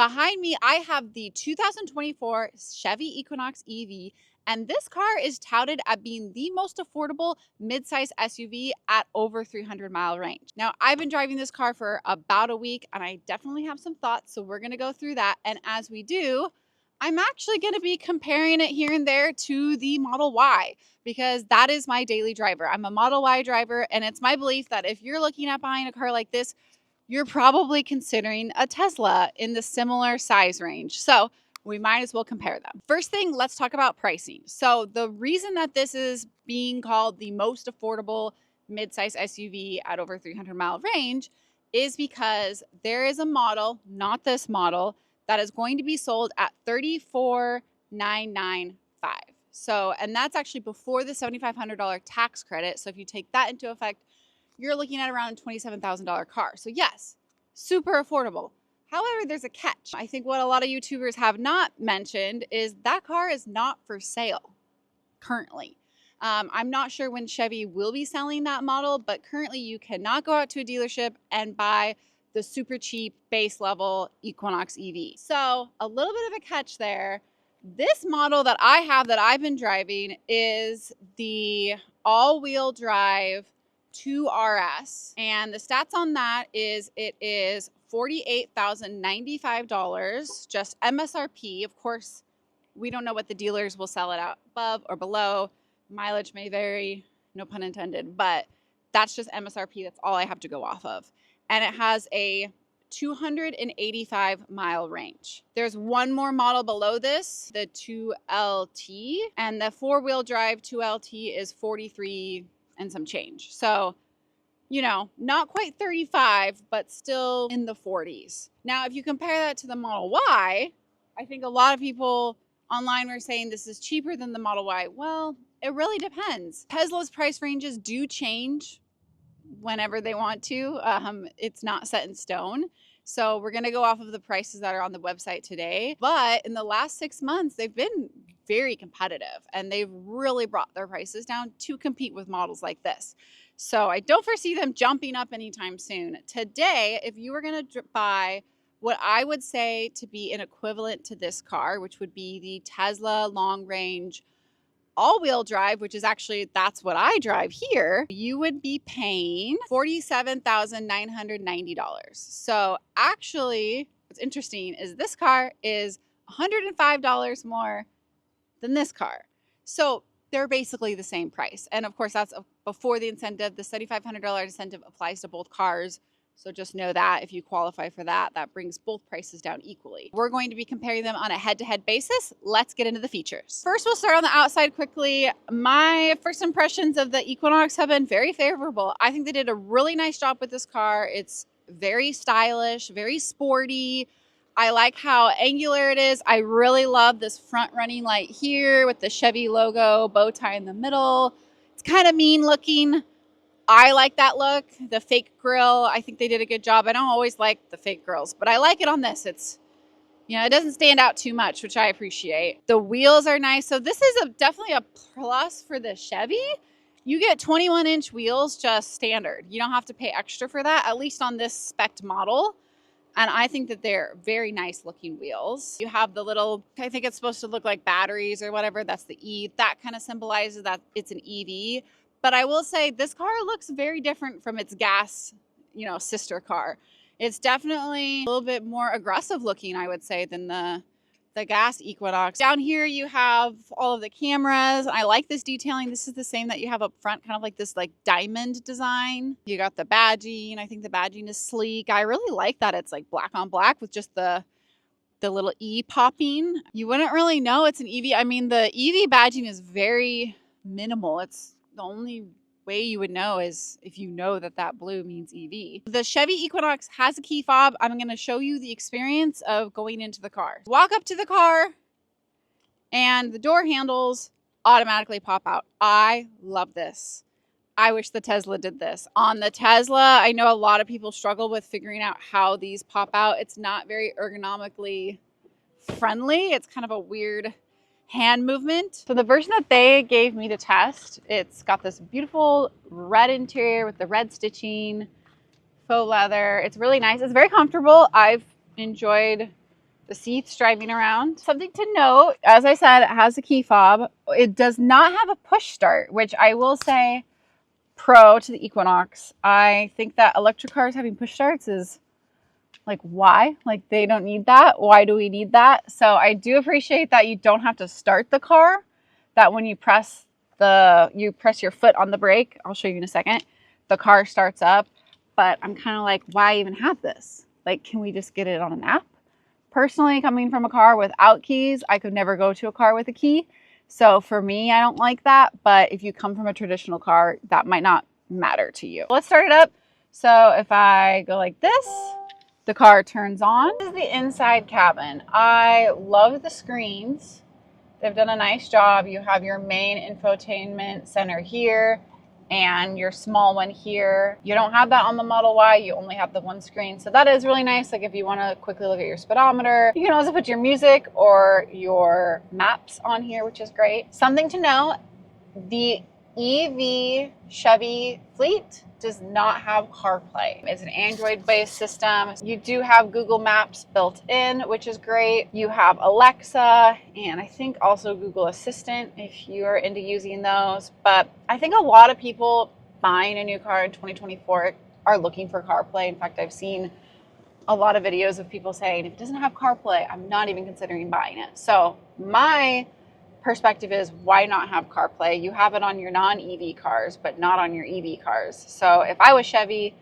Behind me, I have the 2024 Chevy Equinox EV, and this car is touted at being the most affordable midsize SUV at over 300-mile range. Now, I've been driving this car for about a week, and I definitely have some thoughts, so we're going to go through that. And as we do, I'm actually going to be comparing it here and there to the Model Y, because that is my daily driver. I'm a Model Y driver, and it's my belief that if you're looking at buying a car like this, you're probably considering a Tesla in the similar size range. So we might as well compare them. First thing, let's talk about pricing. So the reason that this is being called the most affordable midsize SUV at over 300-mile range is because there is a model, not this model, that is going to be sold at $34,995. So, and that's actually before the $7,500 tax credit. So if you take that into effect, you're looking at around a $27,000 car. So yes, super affordable. However, there's a catch. I think what a lot of YouTubers have not mentioned is that car is not for sale currently. I'm not sure when Chevy will be selling that model, but currently you cannot go out to a dealership and buy the super cheap base level Equinox EV. So a little bit of a catch there. This model that I have that I've been driving is the all-wheel drive 2RS, and the stats on that is it is $48,095, just MSRP. Of course, we don't know what the dealers will sell it out above or below. Mileage may vary, no pun intended, but that's just MSRP. That's all I have to go off of. And it has a 285-mile range. There's one more model below this, the 2LT, and the four-wheel drive 2LT is 43 and some change. So, you know, not quite 35, but still in the 40s. Now, if you compare that to the Model Y, I think a lot of people online were saying this is cheaper than the Model Y. Well, it really depends. Tesla's price ranges do change whenever they want to. It's not set in stone. So we're going to go off of the prices that are on the website today. But in the last 6 months, they've been very competitive, and they've really brought their prices down to compete with models like this. So I don't foresee them jumping up anytime soon. Today, if you were going to buy what I would say to be an equivalent to this car, which would be the Tesla long range all-wheel drive, which is actually, that's what I drive here, you would be paying $47,990. So actually, what's interesting is this car is $105 more than this car. So they're basically the same price. And of course, that's before the incentive. The $7,500 incentive applies to both cars. So just know that if you qualify for that, that brings both prices down equally. We're going to be comparing them on a head-to-head basis. Let's get into the features. First, we'll start on the outside quickly. My first impressions of the Equinox have been very favorable. I think they did a really nice job with this car. It's very stylish, very sporty. I like how angular it is. I really love this front running light here with the Chevy logo, bow tie in the middle. It's kind of mean looking. I like that look. The fake grille, I think they did a good job. I don't always like the fake grills, but I like it on this. It's, you know, it doesn't stand out too much, which I appreciate. The wheels are nice. So this is definitely a plus for the Chevy. You get 21-inch wheels just standard. You don't have to pay extra for that, at least on this spec model. And I think that they're very nice looking wheels. You have the little, I think it's supposed to look like batteries or whatever. That's the E. That kind of symbolizes that it's an EV. But I will say this car looks very different from its gas, you know, sister car. It's definitely a little bit more aggressive looking, I would say, than the gas Equinox. Down here you have all of the cameras. I like this detailing. This is the same that you have up front, kind of like this like diamond design. You got the badging. I think the badging is sleek. I really like that it's like black on black with just the little E popping. You wouldn't really know it's an EV. I mean, the EV badging is very minimal. It's the only way you would know is if you know that that blue means EV. The Chevy Equinox has a key fob. I'm going to show you the experience of going into the car. Walk up to the car and the door handles automatically pop out. I love this. I wish the Tesla did this. On the Tesla, I know a lot of people struggle with figuring out how these pop out. It's not very ergonomically friendly. It's kind of a weird hand movement. So the version that they gave me to test, it's got this beautiful red interior with the red stitching, faux leather. It's really nice. It's very comfortable. I've enjoyed the seats driving around. Something to note, as I said, it has a key fob. It does not have a push start, which I will say pro to the Equinox. I think that electric cars having push starts is like, why? Like, they don't need that. Why do we need that? So I do appreciate that you don't have to start the car, that when you press your foot on the brake, I'll show you in a second, the car starts up. But I'm kind of like, why even have this? Like, can we just get it on an app? Personally, coming from a car without keys, I could never go to a car with a key. So for me, I don't like that. But if you come from a traditional car, that might not matter to you. Let's start it up. So if I go like this, the car turns on. This is the inside cabin. I love the screens. They've done a nice job. You have your main infotainment center here and your small one here. You don't have that on the Model Y. You only have the one screen. So that is really nice. Like if you want to quickly look at your speedometer, you can also put your music or your maps on here, which is great. Something to note, the EV Chevy fleet does not have CarPlay. It's an Android-based system. You do have Google Maps built in, which is great. You have Alexa and I think also Google Assistant if you're into using those. But I think a lot of people buying a new car in 2024 are looking for CarPlay. In fact, I've seen a lot of videos of people saying, if it doesn't have CarPlay, I'm not even considering buying it. So my perspective is, why not have CarPlay? You have it on your non-EV cars, but not on your EV cars. So if I was Chevy,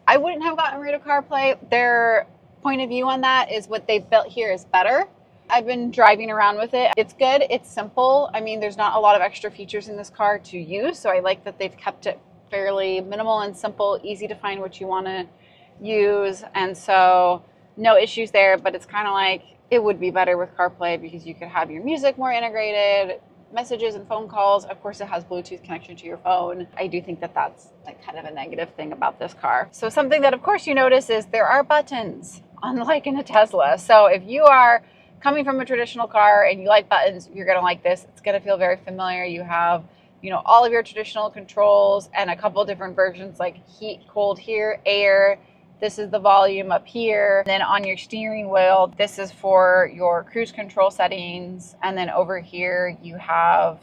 I wouldn't have gotten rid of CarPlay. Their point of view on that is what they've built here is better. I've been driving around with it. It's good. It's simple. I mean, there's not a lot of extra features in this car to use. So I like that they've kept it fairly minimal and simple, easy to find what you want to use. And so no issues there, but it's kind of like, it would be better with CarPlay because you could have your music more integrated, messages and phone calls. Of course, it has Bluetooth connection to your phone. I do think that that's like kind of a negative thing about this car. So something that of course you notice is there are buttons, unlike in a Tesla. So if you are coming from a traditional car and you like buttons, you're gonna like this. It's gonna feel very familiar. You have, you know, all of your traditional controls and a couple different versions like heat, cold here, air. This is the volume up here. Then on your steering wheel, this is for your cruise control settings. And then over here you have,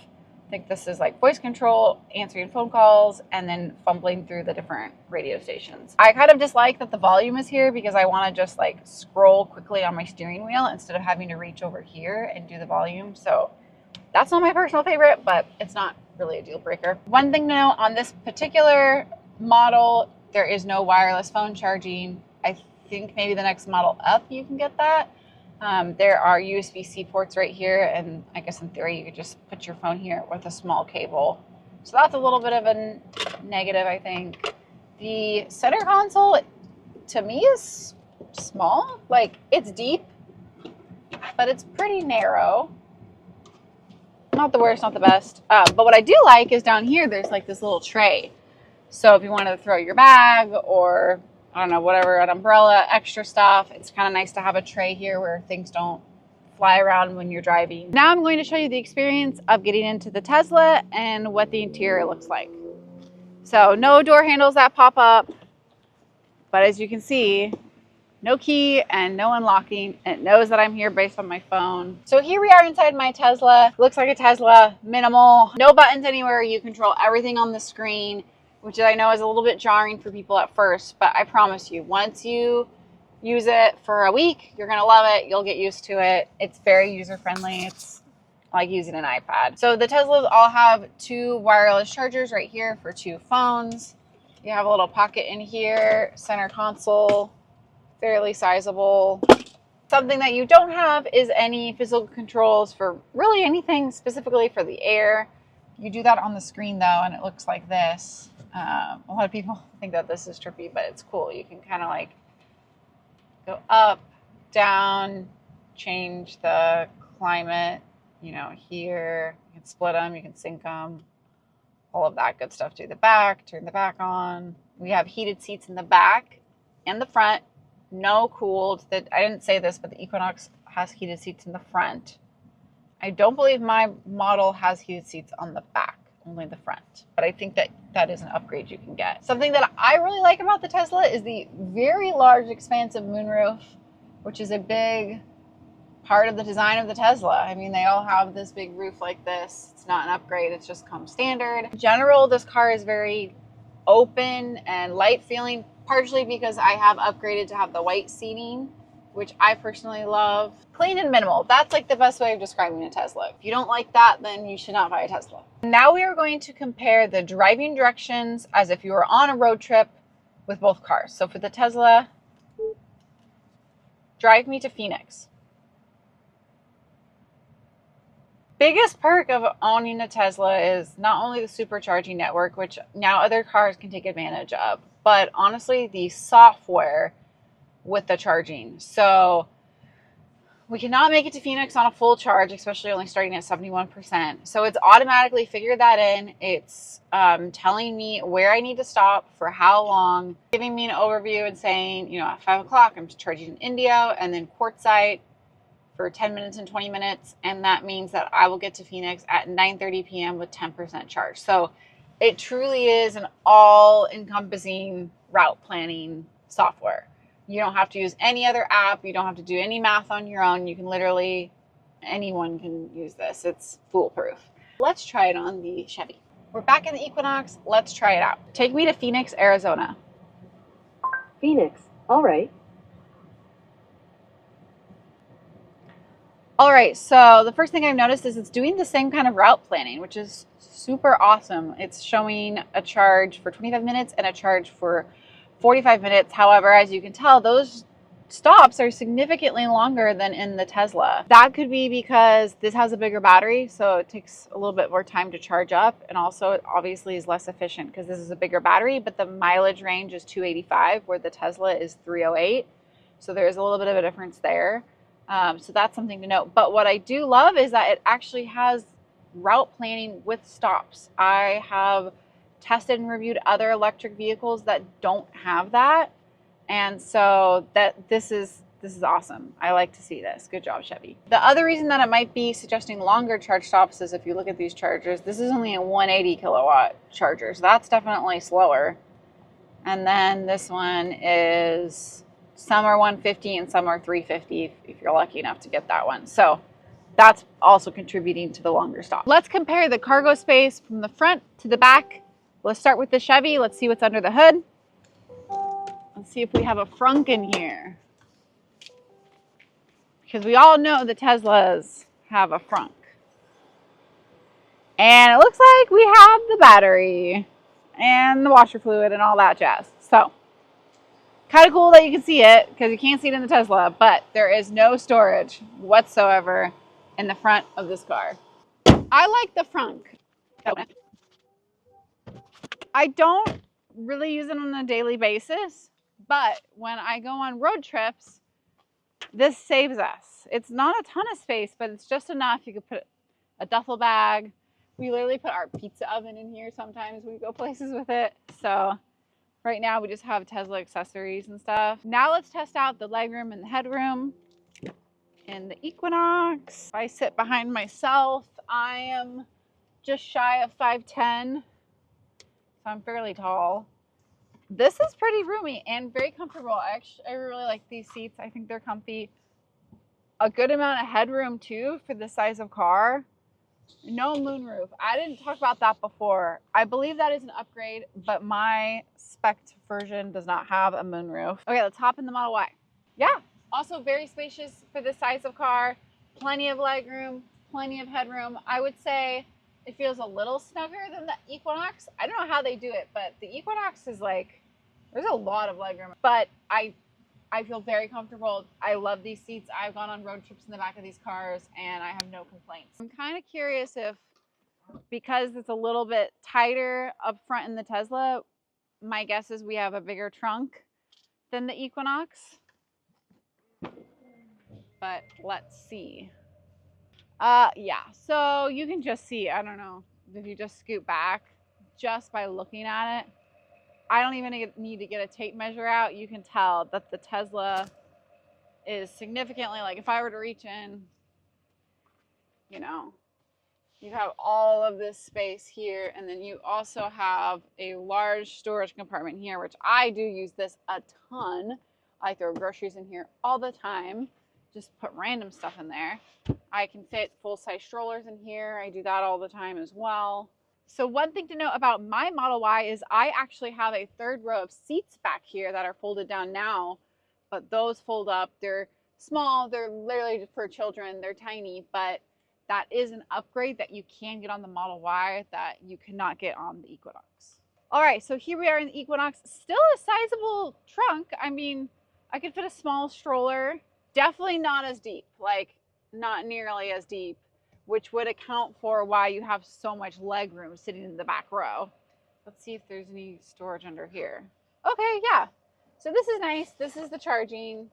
I think this is like voice control, answering phone calls, and then fumbling through the different radio stations. I kind of dislike that the volume is here because I want to just like scroll quickly on my steering wheel instead of having to reach over here and do the volume. So that's not my personal favorite, but it's not really a deal breaker. One thing to note on this particular model, there is no wireless phone charging. I think maybe the next model up you can get that. There are USB-C ports right here, and I guess in theory you could just put your phone here with a small cable. So that's a little bit of a negative, I think. The center console, to me, is small. Like, it's deep, but it's pretty narrow. Not the worst, not the best. But what I do like is down here, there's like this little tray. So if you wanted to throw your bag or, I don't know, whatever, an umbrella, extra stuff, it's kind of nice to have a tray here where things don't fly around when you're driving. Now I'm going to show you the experience of getting into the Tesla and what the interior looks like. So no door handles that pop up, but as you can see, no key and no unlocking. It knows that I'm here based on my phone. So here we are inside my Tesla. Looks like a Tesla, minimal, no buttons anywhere. You control everything on the screen, which I know is a little bit jarring for people at first, but I promise you, once you use it for a week, you're gonna love it. You'll get used to it. It's very user-friendly. It's like using an iPad. So the Teslas all have 2 wireless chargers right here for 2 phones. You have a little pocket in here, center console, fairly sizable. Something that you don't have is any physical controls for really anything, specifically for the air. You do that on the screen though, and it looks like this. A lot of people think that this is trippy, but it's cool. You can kind of like go up, down, change the climate, you know, here. You can split them, you can sync them, all of that good stuff. Do the back, turn the back on. We have heated seats in the back and the front. No cooled. I didn't say this, but the Equinox has heated seats in the front. I don't believe my model has heated seats on the back, only the front. But I think that that is an upgrade you can get. Something that I really like about the Tesla is the very large, expansive moonroof, which is a big part of the design of the Tesla. I mean, they all have this big roof like this. It's not an upgrade, it's just comes standard. In general, this car is very open and light feeling, partially because I have upgraded to have the white seating, which I personally love. Clean and minimal. That's like the best way of describing a Tesla. If you don't like that, then you should not buy a Tesla. Now we are going to compare the driving directions as if you were on a road trip with both cars. So for the Tesla, drive me to Phoenix. Biggest perk of owning a Tesla is not only the supercharging network, which now other cars can take advantage of, but honestly the software with the charging. So we cannot make it to Phoenix on a full charge, especially only starting at 71%. So it's automatically figured that in. It's telling me where I need to stop for how long, giving me an overview and saying, you know, at 5 o'clock I'm charging in Indio and then Quartzsite for 10 minutes and 20 minutes. And that means that I will get to Phoenix at 9:30 p.m. with 10% charge. So it truly is an all-encompassing route planning software. You don't have to use any other app. You don't have to do any math on your own. You can literally, anyone can use this. It's foolproof. Let's try it on the Chevy. We're back in the Equinox. Let's try it out. Take me to Phoenix, Arizona. Phoenix. All right. All right, so the first thing I've noticed is it's doing the same kind of route planning, which is super awesome. It's showing a charge for 25 minutes and a charge for 45 minutes. However, as you can tell, those stops are significantly longer than in the Tesla. That could be because this has a bigger battery, so it takes a little bit more time to charge up. And also it obviously is less efficient because this is a bigger battery, but the mileage range is 285 where the Tesla is 308. So there's a little bit of a difference there. So that's something to note. But what I do love is that it actually has route planning with stops. I have tested and reviewed other electric vehicles that don't have that. And so this is awesome. I like to see this. Good job, Chevy. The other reason that it might be suggesting longer charge stops is if you look at these chargers, this is only a 180 kilowatt charger. So that's definitely slower. And then this one is, some are 150 and some are 350 if you're lucky enough to get that one. So that's also contributing to the longer stop. Let's compare the cargo space from the front to the back. Let's start with the Chevy. Let's see what's under the hood. Let's see if we have a frunk in here. Because we all know the Teslas have a frunk. And it looks like we have the battery and the washer fluid and all that jazz. So kind of cool that you can see it because you can't see it in the Tesla, but there is no storage whatsoever in the front of this car. I like the frunk. I don't really use it on a daily basis, but when I go on road trips, this saves us. It's not a ton of space, but it's just enough. You could put a duffel bag. We literally put our pizza oven in here sometimes when we go places with it. So right now we just have Tesla accessories and stuff. Now let's test out the legroom and the headroom in the Equinox. If I sit behind myself, I am just shy of 5'10", so I'm fairly tall. This is pretty roomy and very comfortable. I really like these seats. I think they're comfy. A good amount of headroom too for the size of car. No moonroof. I didn't talk about that before. I believe that is an upgrade, but my spec version does not have a moonroof. Okay, let's hop in the Model Y. Yeah, also very spacious for the size of car. Plenty of legroom, plenty of headroom. I would say it feels a little snugger than the Equinox. I don't know how they do it, but the Equinox is like, there's a lot of legroom. But I feel very comfortable. I love these seats. I've gone on road trips in the back of these cars and I have no complaints. I'm kind of curious if, because it's a little bit tighter up front in the Tesla, my guess is we have a bigger trunk than the Equinox. But let's see. Yeah, so you can just see, I don't know, if you just scoot back just by looking at it, I don't even need to get a tape measure out. You can tell that the Tesla is significantly, like if I were to reach in, you know, you have all of this space here, and then you also have a large storage compartment here, which I do use this a ton. I throw groceries in here all the time. just put random stuff in there. I can fit full-size strollers in here. I do that all the time as well. So one thing to note about my Model Y is I actually have a third row of seats back here that are folded down now, but those fold up. They're small. They're literally for children. They're tiny, but that is an upgrade that you can get on the Model Y that you cannot get on the Equinox. All right, so here we are in the Equinox. Still a sizable trunk. I mean, I could fit a small stroller. Definitely not as deep, like not nearly as deep, which would account for why you have so much leg room sitting in the back row. Let's see if there's any storage under here. Okay, yeah. So this is nice. This is the charging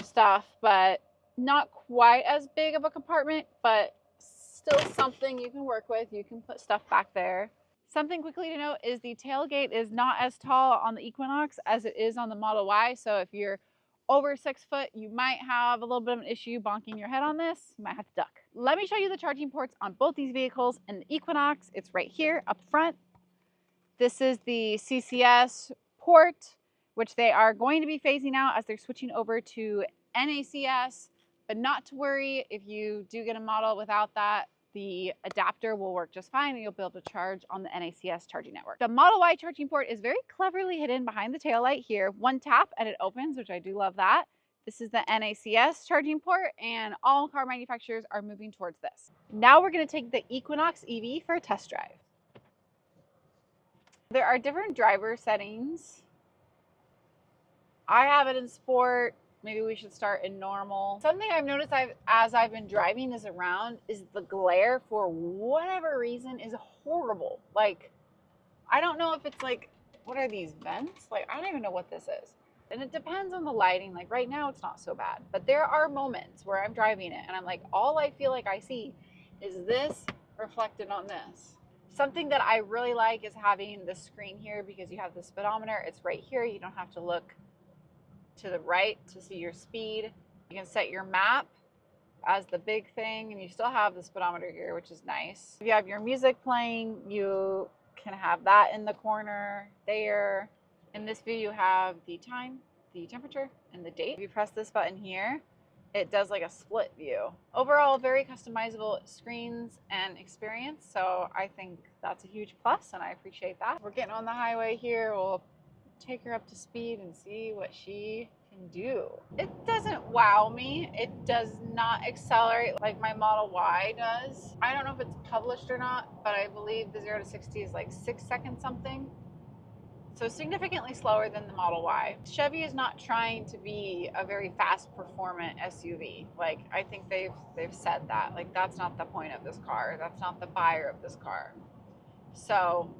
stuff, but not quite as big of a compartment, but still something you can work with. You can put stuff back there. Something quickly to note is the tailgate is not as tall on the Equinox as it is on the Model Y. So if you're over 6 foot, you might have a little bit of an issue bonking your head on this. You might have to duck. Let me show you the charging ports on both these vehicles. In the Equinox, it's right here up front. This is the CCS port, which they are going to be phasing out as they're switching over to NACS, but not to worry. If you do get a model without that, the adapter will work just fine and you'll be able to charge on the NACS charging network. The Model Y charging port is very cleverly hidden behind the taillight here. One tap and it opens, which I do love that. This is the NACS charging port and all car manufacturers are moving towards this. Now we're going to take the Equinox EV for a test drive. There are different driver settings. I have it in sport. Maybe we should start in normal. Something I've noticed as I've been driving this around is the glare, for whatever reason, is horrible. Like, I don't know if it's like, what are these vents? Like, I don't even know what this is. And it depends on the lighting. Like right now it's not so bad, but there are moments where I'm driving it and I'm like, all I feel like I see is this reflected on this. Something that I really like is having the screen here because you have the speedometer. It's right here. You don't have to look to the right to see your speed. You can set your map as the big thing and you still have the speedometer here, which is nice. If you have your music playing, you can have that in the corner there. In this view, you have the time, the temperature, and the date. If you press this button here, it does like a split view. Overall, very customizable screens and experience. So I think that's a huge plus and I appreciate that. We're getting on the highway here. We'll take her up to speed and see what she can do. It doesn't wow me. It does not accelerate like my Model Y does. I don't know if it's published or not, but I believe the 0 to 60 is like 6 seconds something. So significantly slower than the Model Y. Chevy is not trying to be a very fast performant SUV. Like, I think they've said that. Like, that's not the point of this car. That's not the buyer of this car. So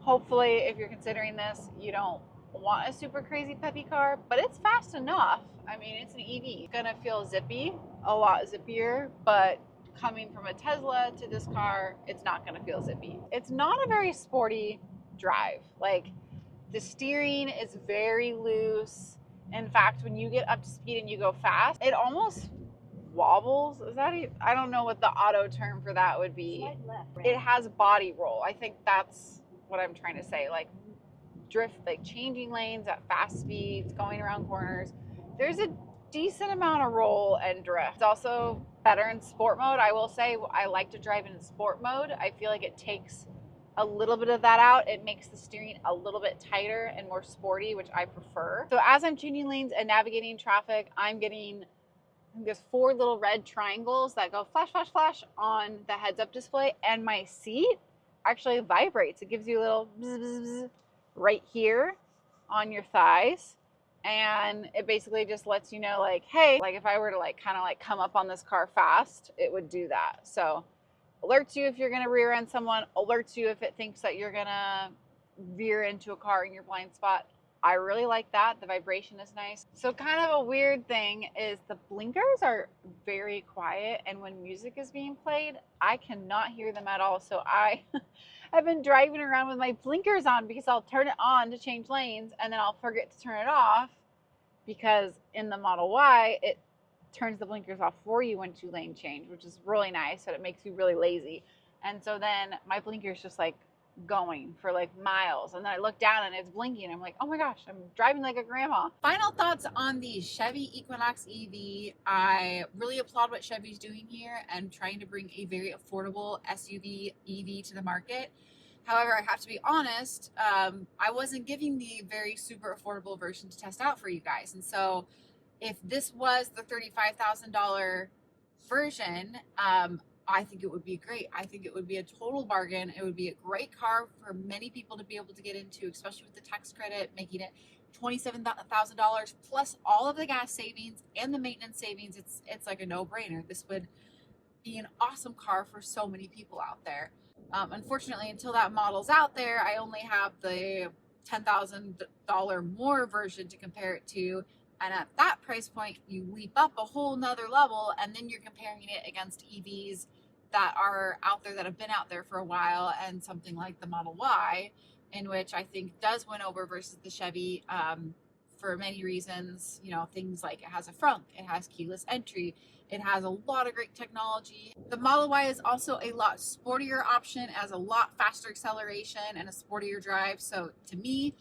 hopefully, if you're considering this, you don't want a super crazy peppy car, but it's fast enough. I mean, it's an EV. It's gonna feel zippy, a lot zippier, but coming from a Tesla to this car, it's not gonna feel zippy. It's not a very sporty drive. Like, the steering is very loose. In fact, when you get up to speed and you go fast, it almost wobbles. Is that even, I don't know what the auto term for that would be. Slide left, right. It has body roll. I think that's what I'm trying to say. Like drift, like changing lanes at fast speeds, going around corners. There's a decent amount of roll and drift. It's also better in sport mode. I will say I like to drive in sport mode. I feel like it takes a little bit of that out. It makes the steering a little bit tighter and more sporty, which I prefer. So as I'm changing lanes and navigating traffic, I'm getting, I think there's 4 little red triangles that go flash, flash, flash on the heads-up display, and my seat actually vibrates. It gives you a little bzz, bzz, bzz right here on your thighs, and it basically just lets you know, like, hey, like if I were to like kind of like come up on this car fast, it would do that. So alerts you if you're going to rear end someone, alerts you if it thinks that you're going to veer into a car in your blind spot. I really like that. The vibration is nice. So kind of a weird thing is the blinkers are very quiet, and when music is being played, I cannot hear them at all. So I've been driving around with my blinkers on because I'll turn it on to change lanes and then I'll forget to turn it off, because in the Model Y, it turns the blinkers off for you once you lane change, which is really nice. So it makes you really lazy. And so then my blinkers just like going for like miles, and then I look down and it's blinking. I'm like, oh my gosh, I'm driving like a grandma. Final thoughts on the Chevy Equinox EV. I really applaud what Chevy's doing here and trying to bring a very affordable SUV EV to the market. However, I have to be honest, I wasn't giving the very super affordable version to test out for you guys. And so if this was the $35,000 version, I think it would be great. I think it would be a total bargain. It would be a great car for many people to be able to get into, especially with the tax credit, making it $27,000 plus all of the gas savings and the maintenance savings. It's like a no-brainer. This would be an awesome car for so many people out there. Unfortunately, until that model's out there, I only have the $10,000 more version to compare it to. And at that price point, you leap up a whole nother level, and then you're comparing it against EVs that are out there, that have been out there for a while, and something like the Model Y, in which I think does win over versus the Chevy for many reasons. You know, things like it has a frunk, it has keyless entry, it has a lot of great technology. The Model Y is also a lot sportier option, has a lot faster acceleration and a sportier drive. So to me,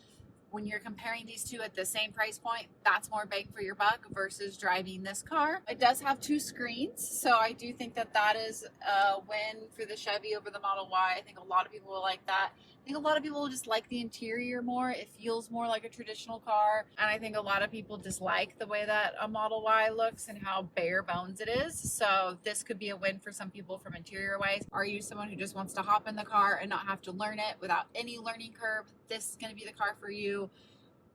when you're comparing these two at the same price point, that's more bang for your buck versus driving this car. It does have 2 screens, so I do think that that is a win for the Chevy over the Model Y. I think a lot of people will like that. I think a lot of people just like the interior more. It feels more like a traditional car. And I think a lot of people dislike the way that a Model Y looks and how bare bones it is. So this could be a win for some people from interior wise. Are you someone who just wants to hop in the car and not have to learn it without any learning curve? This is going to be the car for you.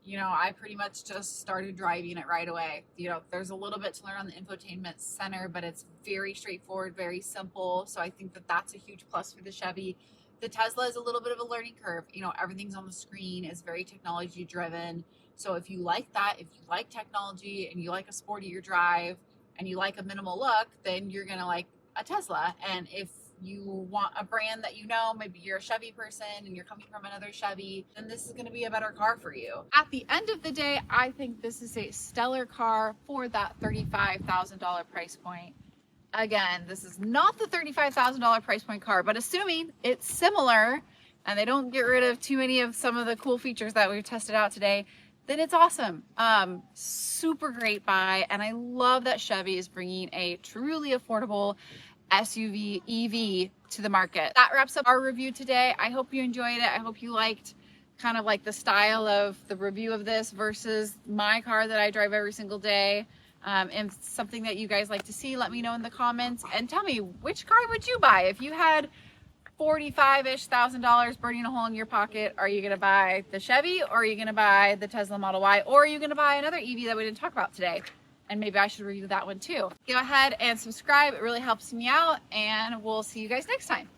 You know, I pretty much just started driving it right away. You know, there's a little bit to learn on the infotainment center, but it's very straightforward, very simple. So I think that that's a huge plus for the Chevy. The Tesla is a little bit of a learning curve. You know, everything's on the screen, is very technology driven. So if you like that, if you like technology and you like a sportier drive and you like a minimal look, then you're going to like a Tesla. And if you want a brand that, you know, maybe you're a Chevy person and you're coming from another Chevy, then this is going to be a better car for you. At the end of the day, I think this is a stellar car for that $35,000 price point. Again, this is not the $35,000 price point car, but assuming it's similar and they don't get rid of too many of some of the cool features that we've tested out today, then it's awesome. Super great buy. And I love that Chevy is bringing a truly affordable SUV EV to the market. That wraps up our review today. I hope you enjoyed it. I hope you liked kind of like the style of the review of this versus my car that I drive every single day. And something that you guys like to see, let me know in the comments and tell me, which car would you buy if you had $45,000 burning a hole in your pocket? Are you going to buy the Chevy, or are you going to buy the Tesla Model Y, or are you going to buy another EV that we didn't talk about today? And maybe I should review that one too. Go ahead and subscribe. It really helps me out, and we'll see you guys next time.